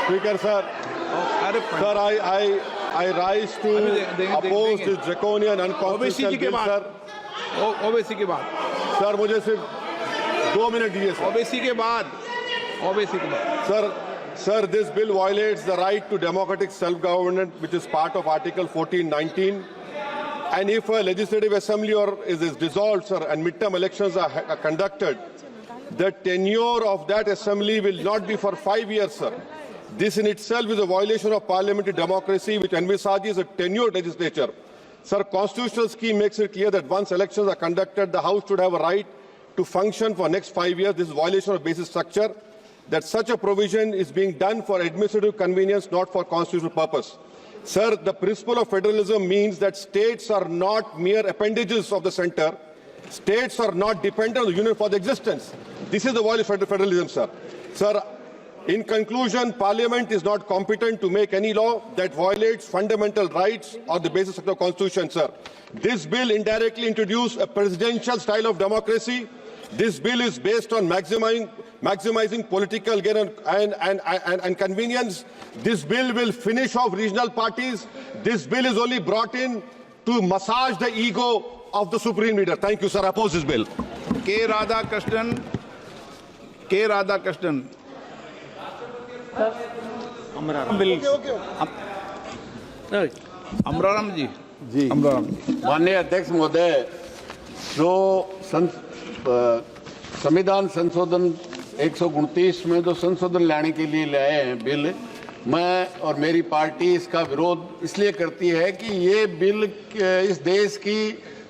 Speaker, sir. Sir, I rise to oppose this draconian unconstitutional bill, sir. OBC के बाद Sir, मुझे सिर्फ 2 minute दीजिए, sir. ओबीसी के बाद Sir, this bill violates the right to democratic self-government, which is part of Article 1419. And if a legislative assembly is dissolved, sir, and midterm elections are conducted, the tenure of that assembly will not be for 5 years, sir. This in itself is a violation of parliamentary democracy, which envisages a tenured legislature. Sir, constitutional scheme makes it clear that once elections are conducted, the House should have a right to function for next 5 years. This is a violation of basic structure. That such a provision is being done for administrative convenience, not for constitutional purpose. Sir, the principle of federalism means that states are not mere appendages of the center. States are not dependent on the union for their existence. This is the violation of federalism, sir. Sir, in conclusion, Parliament is not competent to make any law that violates fundamental rights or the basis of the Constitution, sir. This bill indirectly introduced a presidential style of democracy. This bill is based on maximizing political gain and convenience. This bill will finish off regional parties. This bill is only brought in to massage the ego of the supreme leader. Thank you, sir. I oppose this bill. K. Radhakrishnan. Amraram जी माननीय अध्यक्ष महोदय, जो संविधान संशोधन 129 में जो संशोधन लाने के लिए लाए हैं बिल, मैं और मेरी पार्टी इसका विरोध इसलिए करती है कि ये बिल इस देश की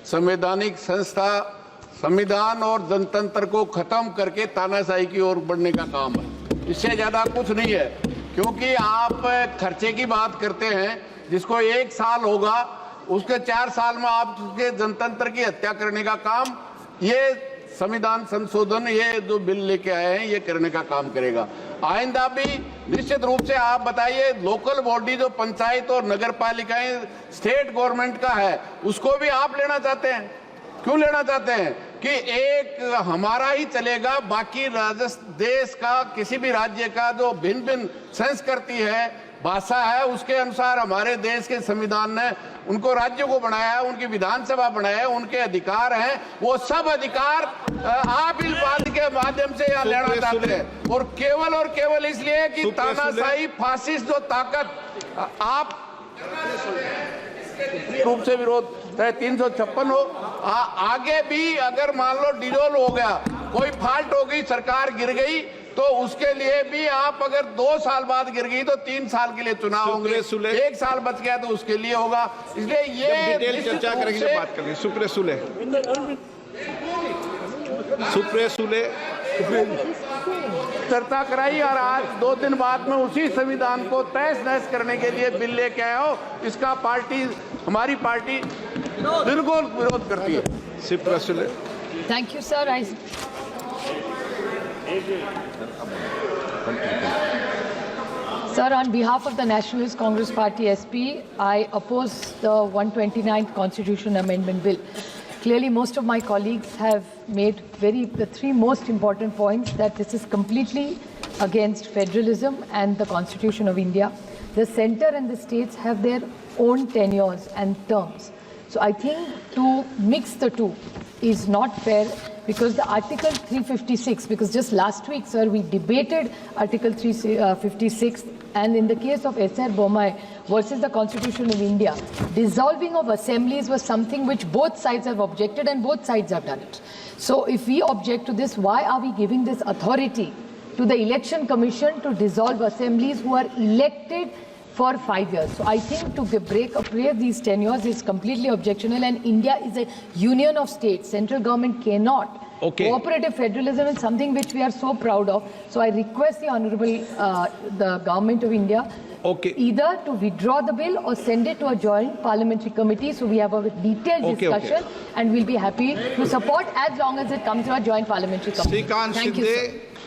संवैधानिक संस्था, संविधान और जनतंत्र को खत्म करके तानाशाही की ओर बढ़ने का काम है। इससे ज़्यादा कुछ नहीं है, क्योंकि आप खर्चे की बात करते हैं, जिसको 1 साल होगा उसके 4 साल में आपके जनतंत्र की हत्या करने का काम ये संविधान संशोधन, ये जो बिल लेके आए हैं, ये करने का काम करेगा। आइंदा भी निश्चित रूप से आप बताइए, लोकल बॉडी जो पंचायत और नगर पालिकाएं स्टेट गवर्नमेंट का है, उसको भी आप लेना चाहते हैं। क्यों लेना चाहते हैं कि एक हमारा ही चलेगा, बाकी देश का किसी भी राज्य का जो भिन्न भिन्न संस्कृति है, भाषा है, उसके अनुसार हमारे देश के संविधान ने उनको राज्यों को बनाया है, उनकी विधानसभा बनाया है, उनके अधिकार हैं, वो सब अधिकार आप इस बात के माध्यम से यहाँ लेना चाहते हैं। और केवल इसलिए कि तानाशाही फासिस्ट जो ताकत आप रूप से विरोध चाहे 356 हो, आगे भी अगर मान लो डिजोल्व हो गया, कोई फॉल्ट हो गई, सरकार गिर गई, तो उसके लिए भी आप अगर 2 साल बाद गिर गई तो 3 साल के लिए चुनाव होंगे, 1 साल बच गया तो उसके लिए होगा। इसलिए ये डिटेल चर्चा करेंगे, बात करेंगे। सुप्रिया सुले चर्चा कराई और आज 2 दिन बाद में उसी संविधान को तहस नहस करने के लिए बिल लेके आए हो। इसका हमारी पार्टी बिल्कुल विरोध करती है। Supriya Sule. Thank you, sir. Sir, on behalf of the Nationalist Congress Party SP, I oppose the 129th Constitution Amendment Bill. Clearly, most of my colleagues have made the 3 most important points: that this is completely against federalism and the Constitution of India. The centre and the states have their own tenures and terms. So I think to mix the two is not fair, because the Article 356, because just last week, sir, we debated Article 356, and in the case of S.R. Bommai versus the Constitution of India, dissolving of assemblies was something which both sides have objected, and both sides have done it. So if we object to this, why are we giving this authority to the Election Commission to dissolve assemblies who are elected for 5 years? So I think to break these tenures is completely objectionable, and India is a union of states. Central government cannot. Cooperative federalism is something which we are so proud of. So I request the Honorable the Government of India either to withdraw the bill or send it to a joint parliamentary committee, so we have a detailed discussion, and we'll be happy to support as long as it comes to a joint parliamentary committee. Srikant Thank you, Shinde. sir.